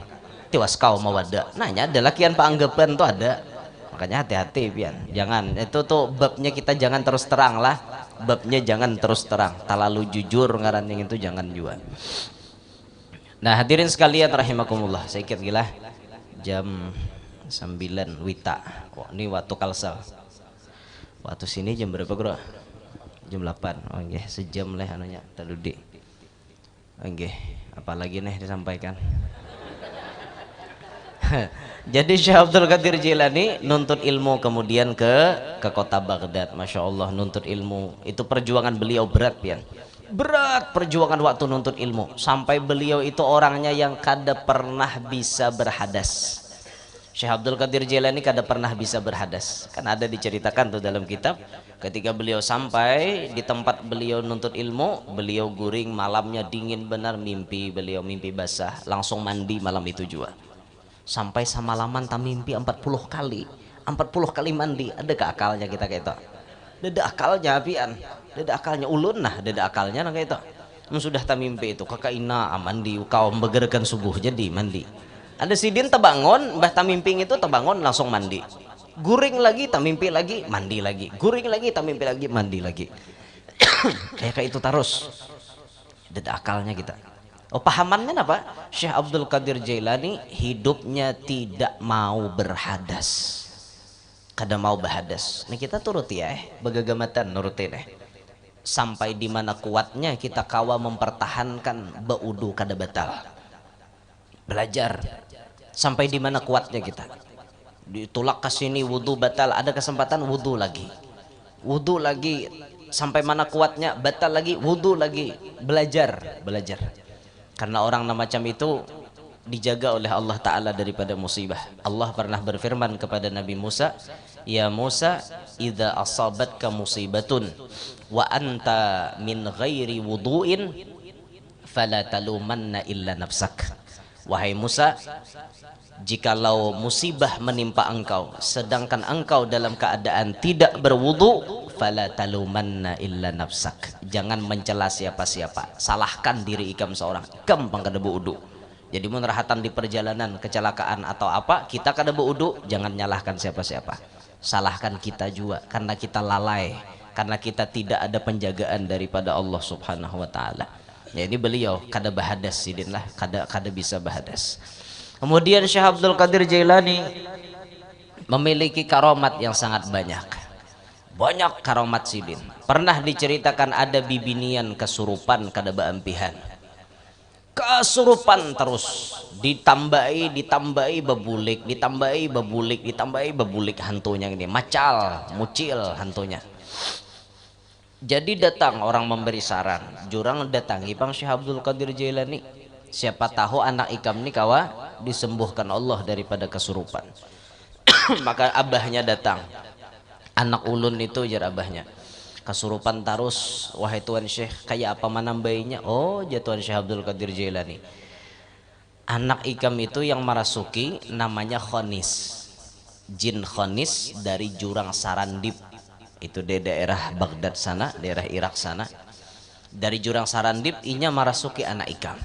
Tiwas kau mau wada, nanya ada lakian panggapan tuh ada, makanya hati-hati pian, jangan itu tuh babnya kita jangan terus terang lah, babnya jangan terus terang, terlalu jujur ngaran yang itu jangan juga. Nah hadirin sekalian rahimakumullah, saya kira gila jam 9 wita. Kok ini waktu kalsel. Waktu sini jam berapa, Bro? Jam 8. Oh nggih, sejam lah anunya tadi. Nggih, apalagi nih disampaikan. Jadi Syekh Abdul Qadir Jilani nuntut ilmu kemudian ke kota Baghdad. Masya Allah nuntut ilmu. Itu perjuangan beliau berat pian. Berat perjuangan waktu nuntut ilmu. Sampai beliau itu orangnya yang kada pernah bisa berhadas. Syekh Abdul Qadir Jilani kada pernah bisa berhadas. Kan ada diceritakan tuh dalam kitab, ketika beliau sampai di tempat beliau nuntut ilmu, beliau guring, malamnya dingin benar, mimpi basah, langsung mandi malam itu juga. Sampai semalaman tak mimpi 40 kali mandi. Adakah akalnya kita kayak itu? Dada akalnya apian, dada akalnya ulun nah, dada akalnya nah kayak itu. Sudah tak mimpi itu kakak ina mandi, kau begerkan subuh jadi mandi. Ada sidin terbangun, mbah tamimping itu terbangun langsung mandi. Guring lagi, tamimpi lagi, mandi lagi. Guring lagi, tamimpi lagi, mandi lagi. Kayak itu terus. Dada akalnya kita. Oh pahamannya apa? Syekh Abdul Qadir Jailani hidupnya tidak mau berhadas. Kada mau berhadas. Nah kita turut ya, bagagamatan nurutin sampai di mana kuatnya kita kawa mempertahankan baudu kada batal. Belajar sampai di mana kuatnya kita. Ditulak ke sini wudu batal, ada kesempatan wudu lagi sampai mana kuatnya batal lagi, wudu lagi, belajar. Karena orang macam itu dijaga oleh Allah Ta'ala daripada musibah. Allah pernah berfirman kepada Nabi Musa, ya Musa idza asabatka musibatun wa anta min ghairi wudu'in fala talumanna illa nafsak. Wahai Musa, jikalau musibah menimpa engkau sedangkan engkau dalam keadaan tidak berwudu, fala talumanna illa nafsak. Jangan mencela siapa-siapa, salahkan diri ikam seorang, ikam pang kada berwudu. Jadi menrahatan di perjalanan kecelakaan atau apa, kita kada berwudu, jangan nyalahkan siapa-siapa, salahkan kita juga karena kita lalai, karena kita tidak ada penjagaan daripada Allah Subhanahu wa taala. Ya ini beliau kada bahadas sidin lah, kada bisa bahadas. Kemudian Syekh Abdul Qadir Jailani memiliki karomat yang sangat banyak karomat sidin. Pernah diceritakan ada bibinian kesurupan kada baampihan. Kesurupan terus, ditambahi bebulik hantunya ini, macal mucil hantunya. Jadi datang orang memberi saran, jurang datangi Bang Syekh Abdul Qadir Jailani, siapa tahu anak Ikam ini kawa disembuhkan Allah daripada kesurupan. Maka abahnya datang, anak ulun itu jar abahnya, kesurupan terus wahai Tuan Syekh, kayak apa menambainya? Oh Tuan Syekh Abdul Qadir Jailani, anak Ikam itu yang marasuki namanya Khonis, jin Khonis dari jurang Sarandib, itu di daerah Baghdad sana, daerah Irak sana. Dari jurang Sarandib inya marasuki anak Ikam.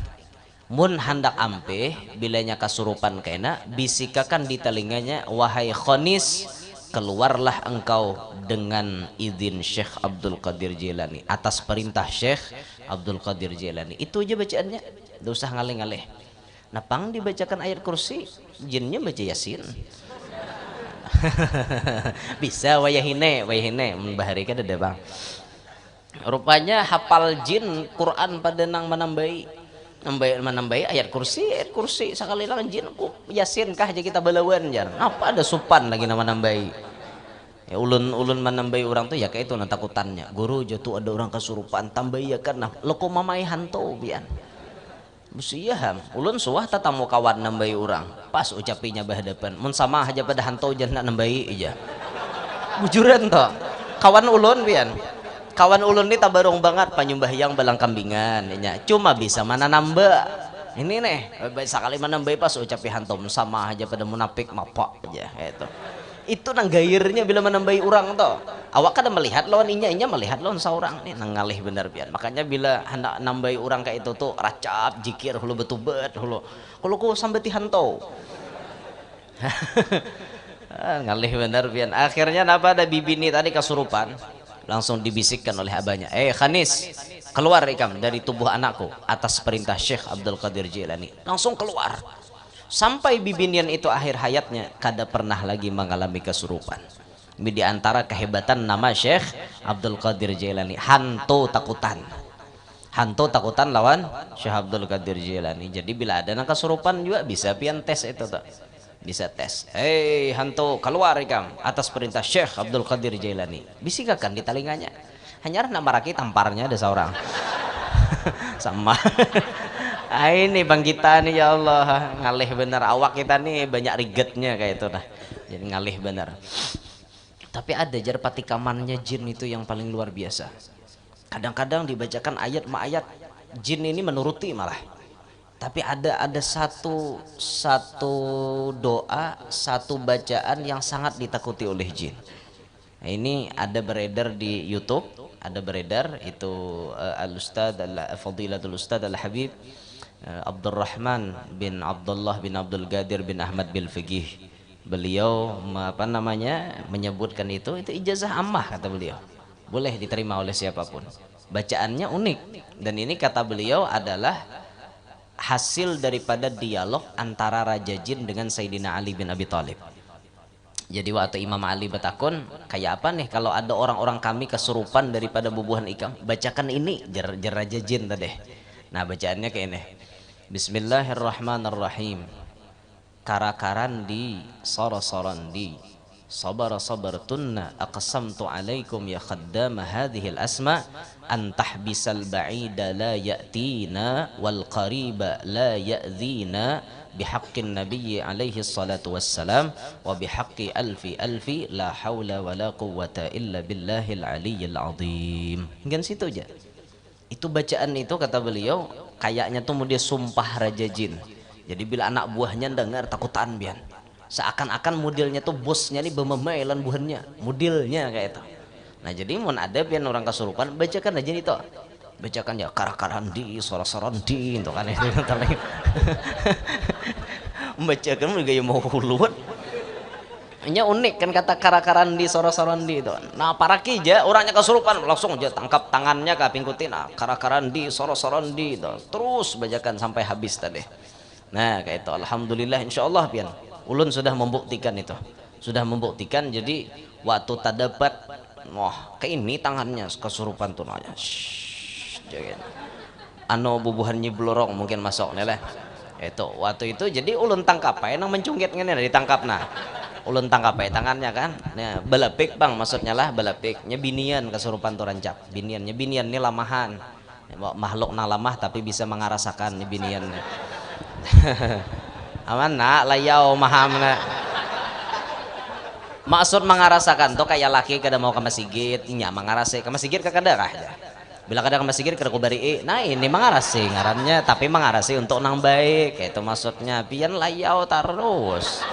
Mun hendak ampe bilanya kasurupan kena, bisikakan di telinganya, wahai Khonis, keluarlah engkau dengan izin Syekh Abdul Qadir Jailani, atas perintah Syekh Abdul Qadir Jailani. Itu aja bacaannya, tidak usah ngaleh-ngaleh. Napang dibacakan ayat kursi, jinnya baca Yasin. Bisa wayahine membahari kan ada bang. Rupanya hafal jin Quran pada nang menambahi ayat kursi sekali lang jin Yasin kah aja kita balawan jar. Apa ada supan lagi nama nambahi. Ya ulun menambahi orang tuh ya kayak itu takutannya. Guru jatuh ada orang kesurupan tambahi ya kan, nah loko mamai hantu bian. Busiyah ulun suah tatamu kawan nambahi orang pas ucapinya bahadapan mun sama aja pada hantu jangan nambahi aja bujuran toh kawan ulun pian, kawan ulun ini tabarong banget panyumbah yang balang kambingan ya. Cuma bisa mana nambah ini nih sekali menambahi pas ucapi hantu sama aja pada munafik mapak aja itu nang gairnya bila menambahi orang toh. Awak kada melihat lawan inya melihat lawan seorang nih nang ngalih benar pian. Makanya bila hendak nambahi orang kayak itu tuh racap jikir hulu betubet hulu kalau ku sampai hantu ngalih benar pian. Akhirnya napa ada bibi ini tadi kesurupan, langsung dibisikkan oleh abahnya, Khanis, keluar Ikam dari tubuh anakku atas perintah Syekh Abdul Qadir Jailani. Langsung keluar. Sampai bibinian itu akhir hayatnya kada pernah lagi mengalami kesurupan. Ini diantara kehebatan nama Syekh Abdul Qadir Jailani, hantu takutan lawan Syekh Abdul Qadir Jailani. Jadi bila ada kesurupan juga bisa pian tes itu tak, bisa tes, hantu keluar Ikam atas perintah Syekh Abdul Qadir Jailani, bisikakan di telinganya. Hanya nama raki tamparnya ada seorang sama. Ini bang kita nih ya Allah ngalih bener, awak kita nih banyak rigetnya kayak itu dah, jadi ngalih bener. Tapi ada jar patikamannya jin itu yang paling luar biasa. Kadang-kadang dibacakan ayat jin ini menuruti malah. Tapi ada satu doa, satu bacaan yang sangat ditakuti oleh jin. Nah, ini ada beredar di YouTube, itu Al-Ustad Fadilatul Ustad Al-Habib Abdurrahman bin Abdullah bin Abdul Qadir bin Ahmad bil Fiqih. Beliau menyebutkan itu ijazah ammah kata beliau, boleh diterima oleh siapapun. Bacaannya unik, dan ini kata beliau adalah hasil daripada dialog antara Raja Jin dengan Sayyidina Ali bin Abi Thalib. Jadi waktu Imam Ali bertakun, kayak apa nih kalau ada orang-orang kami kesurupan daripada bubuhan Ikam, bacakan ini jar Raja Jin tadi. Nah bacaannya kayak ini, Bismillahirrahmanirrahim. Karakarandi sara-sarandi sabar-sabartunna aqsamtu alaikum ya khaddama hadhil asma an tahbisal ba'ida la ya'tina wal qariba la ya'dhina bihaqqin nabiyyi alaihi salatu wassalam wa bihaqqi alfi la hawla wa la quwwata illa billahil aliyyil azim. Hingga situ aja. Itu bacaan itu kata beliau kayaknya tuh mau dia sumpah Raja Jin. Jadi bila anak buahnya dengar takutan bian, seakan-akan modelnya tuh bosnya nih bememailan buahnya, modelnya kayak itu. Nah jadi mau ada bian orang kesurupan, bacakan aja itu, bacakan ya karakarandi sora-sorandi itu kan itu kan membacakan juga yang mau huluan. Nya unik kan kata karakarandi sora-sorandi itu. Nah para kija orangnya kesurupan langsung aja tangkap tangannya ke pingkutin, nah karakarandi sora-sorandi itu terus bacakan sampai habis tadi. Nah kayak itu alhamdulillah insyaallah pian ulun sudah membuktikan itu, sudah membuktikan. Jadi waktu tadapat wah ke ini tangannya kesurupan tuh nanya anu bubuhan nyiblorong mungkin masuk nih lah itu waktu itu. Jadi ulun tangkap aja nang mencungkit ngene ditangkap nah ulun tangkap aja tangannya kan nah belepik bang maksudnya lah belepik nyebinian kesurupan tuh rancap binian nyebinian ini lamahan makhluk nang lamah tapi bisa mengarasakan nyebinian aman nak layau maham nak maksud mengarasakan tuh kayak laki kada mau ke masjid inya mengarasi ke masjid kada kah ya bila kada ke masjid kada kubari nah ini mengarasi ngarannya tapi mengarasi untuk nang baik kayak itu maksudnya pian layau terus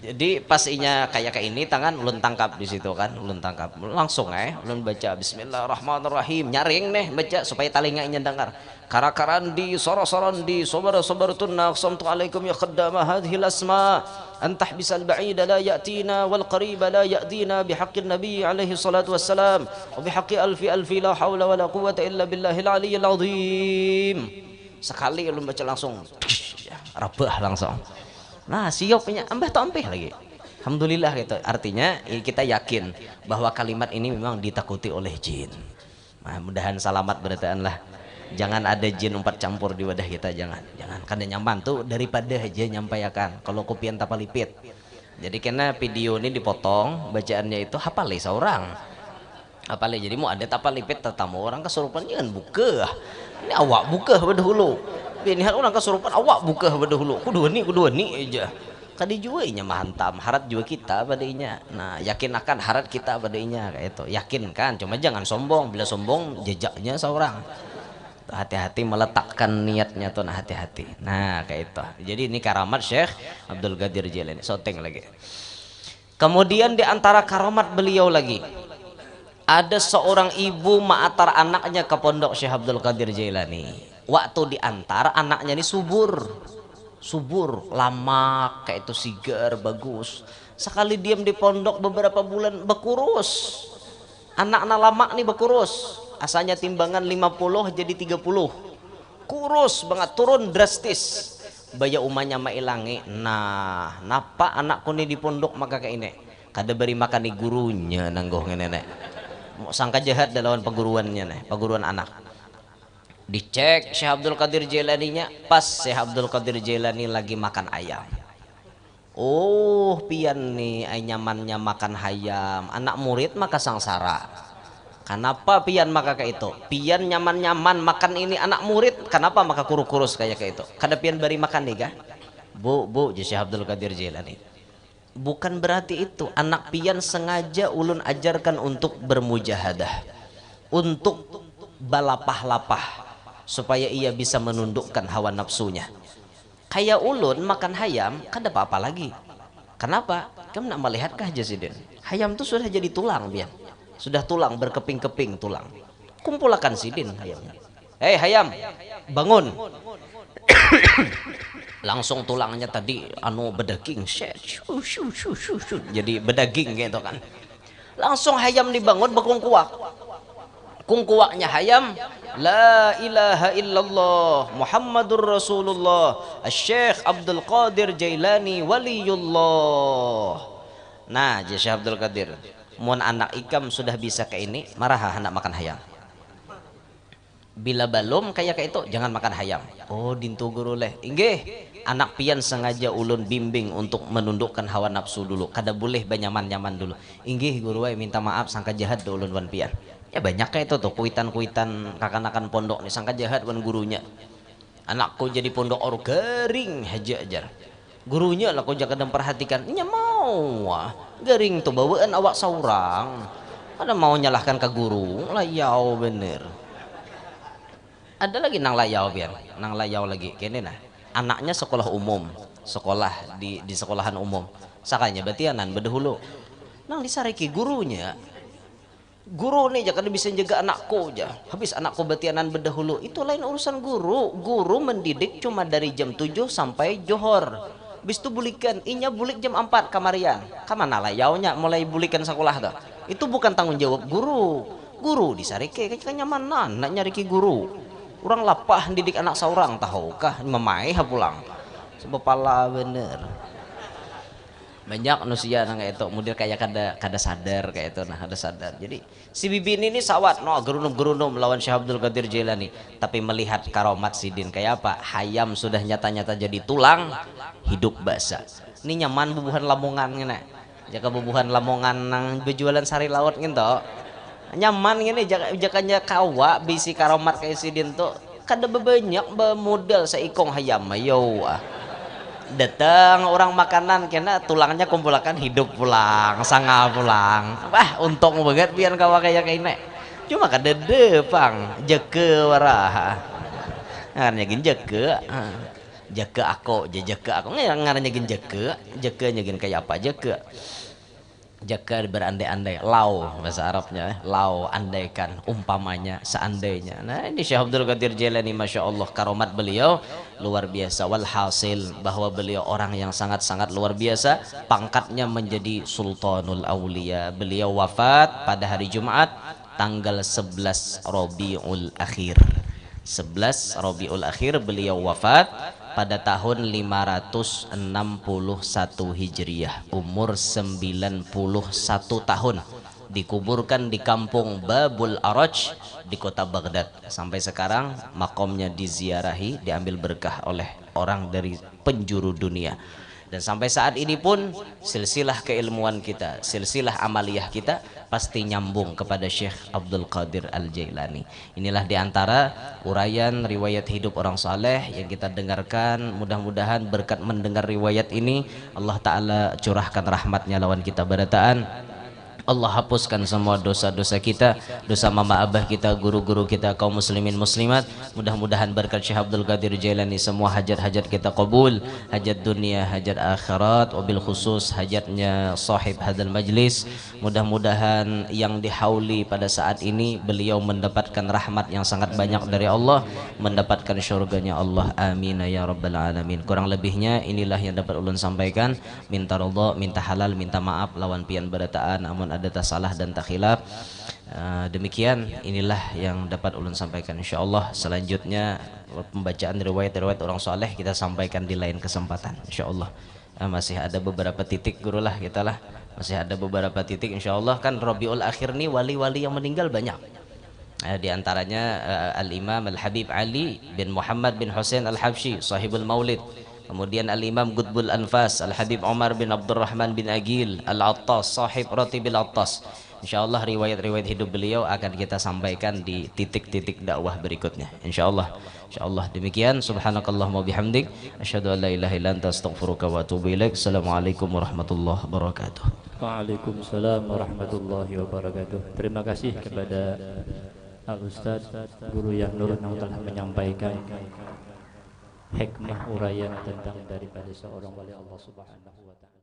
jadi pas inya kayak ini tangan ulun tangkap di situ kan ulun tangkap langsung ulun baca Bismillahirrahmanirrahim nyaring nih baca supaya talinganya dengar karakarandi soro-sorandi sobar-sobaratun aqsamtu alaikum ya khaddama hadhil asma antah bisal ba'ida la ya'tina wal qariba la ya'dina bihaqqin nabi alaihi salatu wassalam wa bihaqqi alfi la hawla wa la quwwata illa billahil aliyyil azim. Sekali ulun baca langsung rabah langsung nah siopnya ambah tampih lagi alhamdulillah gitu. Artinya kita yakin bahwa kalimat ini memang ditakuti oleh jin. Nah, mudahan salamat berataan lah. Jangan ada jin umpat campur di wadah kita, jangan kada nyaman tuh daripada aja nyampaikan kalau kopian tapalipit. Jadi karena video ini dipotong bacaannya itu hafali seorang hafali jadi mau ada tapalipit tetamu orang kesurupan jangan buka ini awak buka berdahulu ini orang kesurupan awak buka berdahulu kudu ni aja kadi juainya mahantam harat juga kita padainya. Nah yakin akan harat kita padainya kayak itu yakin kan cuma jangan sombong bila sombong jejaknya seorang hati-hati meletakkan niatnya tuh nah hati-hati nah kayak itu. Jadi ini karamat Syekh Abdul Qadir Jailani soteng lagi. Kemudian di antara karamat beliau lagi ada seorang ibu mengantar anaknya ke pondok Syekh Abdul Qadir Jailani. Waktu diantar anaknya ini subur lama kayak itu sigar bagus. Sekali diam di pondok beberapa bulan bekurus. Anak-anak lama nih bekurus. Asalnya timbangan 50 jadi 30. Kurus banget turun drastis. Baya umanya mailangi. Nah, napa anakku nih di pondok maka kayak ini. Kada beri makan nih gurunya nanggoh nenek. Mau sangka jahat dalam perguruannya nih, perguruan anak. Dicek Syekh Abdul Qadir Jailani-nya pas Syekh Abdul Qadir Jailani lagi makan ayam. Oh pian nih ay nyamannya makan ayam anak murid maka sangsara. Kenapa pian maka kayak itu pian nyaman-nyaman makan ini anak murid kenapa maka kurus kayak itu kada pian bari makan nih kah bu Syekh Abdul Qadir Jailani bukan berarti itu anak pian sengaja ulun ajarkan untuk bermujahadah untuk balapah-lapah supaya ia bisa menundukkan hawa nafsunya. Kayak ulun makan hayam kada apa-apa lagi. Kenapa? Kamu nak melihatkah Jasidin? Hayam itu sudah jadi tulang biar. Sudah tulang berkeping-keping tulang. Kumpulkan sidin hayamnya. Hayam, bangun. Langsung tulangnya tadi anu bedaging. Jadi bedaging gitu kan. Langsung hayam dibangun bekungkuak. Kungkuaknya hayam la ilaha illallah Muhammadur Rasulullah Syekh Abdul Qadir Jailani waliyullah. Nah Syekh Abdul Qadir mun anak ikam sudah bisa kayak ini marah hendak makan hayam. Bila belum kayak itu jangan makan hayam. Oh dintu guru leh inggih anak pian sengaja ulun bimbing untuk menundukkan hawa nafsu dulu kada boleh banyaman-nyaman dulu inggih guru minta maaf sangka jahat do ulun wan pian. Ya banyak kayak itu tuh kuitan-kuitan kakanakan pondok nih sangka jahat wan gurunya. Anakku jadi pondok or garing haja ajar. Gurunya lah kau jangan perhatikan. Nya mau garing tuh bawaan awak seorang. Ada mau nyalahkan ke guru layau bener. Ada lagi nang layau biar nang layau lagi kene nah. Anaknya sekolah umum, sekolah di sekolahan umum. Sakanya batianan berdahulu. Nang disariki gurunya. Guru nih jangan bisa jaga anakku aja. Habis anakku batianan berdahulu itu lain urusan guru. Guru mendidik cuma dari jam 7 sampai johor. Habis itu bulikan, inya bulik jam 4 kamarian. Kamana lah yaunya mulai bulikan sekolah tuh. Itu bukan tanggung jawab guru. Guru disarike kayaknya nyaman nak nyariki guru. Orang lapah didik anak seorang tahukah memaih pulang. Sebab pala bener. banyak manusia nang itu model kayak kada sadar kayak itu nah kada sadar. Jadi si bibi ini sawat no gerunum lawan Syekh Abdul Qadir Jailani, tapi melihat karomat sidin kayak apa, hayam sudah nyata-nyata jadi tulang, hidup basa ini nyaman bubuhan lamongan ngene, jaka bubuhan lamongan nang berjualan sari laut gitu nyaman gini, jakanya kawa bisi karomat kayak sidin tuh kada bebanyak modal seikong hayam ayo datang orang makanan kena tulangnya kumpulkan hidup pulang sanga pulang wah untung banget biar kawa kayak ini cuma kada depang jeke waraha ngarannya gin jeke aku ngarannya gin jeke nyegin kayak apa jaka berandai-andai lau bahasa Arabnya lau andaikan umpamanya seandainya. Nah ini Syekh Abdul Qadir Jailani Masya Allah karomat beliau luar biasa. Walhasil bahwa beliau orang yang sangat-sangat luar biasa, pangkatnya menjadi Sultanul Aulia. Beliau wafat pada hari Jumat tanggal 11 Rabiul Akhir. 11 Rabiul Akhir beliau wafat pada tahun 561 Hijriah, umur 91 tahun, dikuburkan di kampung Babul Araj di kota Baghdad. Sampai sekarang makomnya diziarahi, diambil berkah oleh orang dari penjuru dunia. Dan sampai saat ini pun silsilah keilmuan kita, silsilah amaliyah kita pasti nyambung kepada Syekh Abdul Qadir Al-Jailani. Inilah diantara uraian riwayat hidup orang saleh yang kita dengarkan. Mudah-mudahan berkat mendengar riwayat ini Allah Ta'ala curahkan rahmatnya lawan kita berataan. Allah hapuskan semua dosa-dosa kita, dosa mama abah kita, guru-guru kita, kaum muslimin muslimat. Mudah-mudahan berkat Syekh Abdul Qadir Jailani semua hajat-hajat kita qabul, hajat dunia, hajat akhirat, wabil khusus hajatnya sahib hadal majlis. Mudah-mudahan yang dihauli pada saat ini beliau mendapatkan rahmat yang sangat banyak dari Allah, mendapatkan syurganya Allah. Amin ya rabbal alamin. Kurang lebihnya inilah yang dapat ulun sampaikan. Minta ridha, minta halal, minta maaf lawan pian berataan amun ada salah dan takhilaf. Demikian inilah yang dapat ulun sampaikan. Insyaallah selanjutnya pembacaan riwayat-riwayat orang soleh kita sampaikan di lain kesempatan insyaallah. Masih ada beberapa titik guru lah kita lah, masih ada beberapa titik insyaallah. Kan Rabiul Akhir nih wali-wali yang meninggal banyak. Di antaranya Al-Imam Al-Habib Ali bin Muhammad bin Hussein Al-Habsyi sahibul Maulid. Kemudian Al-Imam Qutbul Anfas Al-Habib Umar bin Abdurrahman bin Agil Al-Attas sahib Ratibil Attas. Insyaallah riwayat-riwayat hidup beliau akan kita sampaikan di titik-titik dakwah berikutnya insyaallah. Insyaallah demikian. Subhanakallahumma bihamdik asyhadu an la ilaha illa anta astaghfiruka wa atubu ilaik. Assalamualaikum warahmatullahi wabarakatuh. Waalaikumsalam warahmatullahi wabarakatuh. Terima kasih kepada Al-Ustaz Guru yang Nur yang telah menyampaikan hikmah uraian tentang daripada seorang wali Allah Subhanahu wa taala.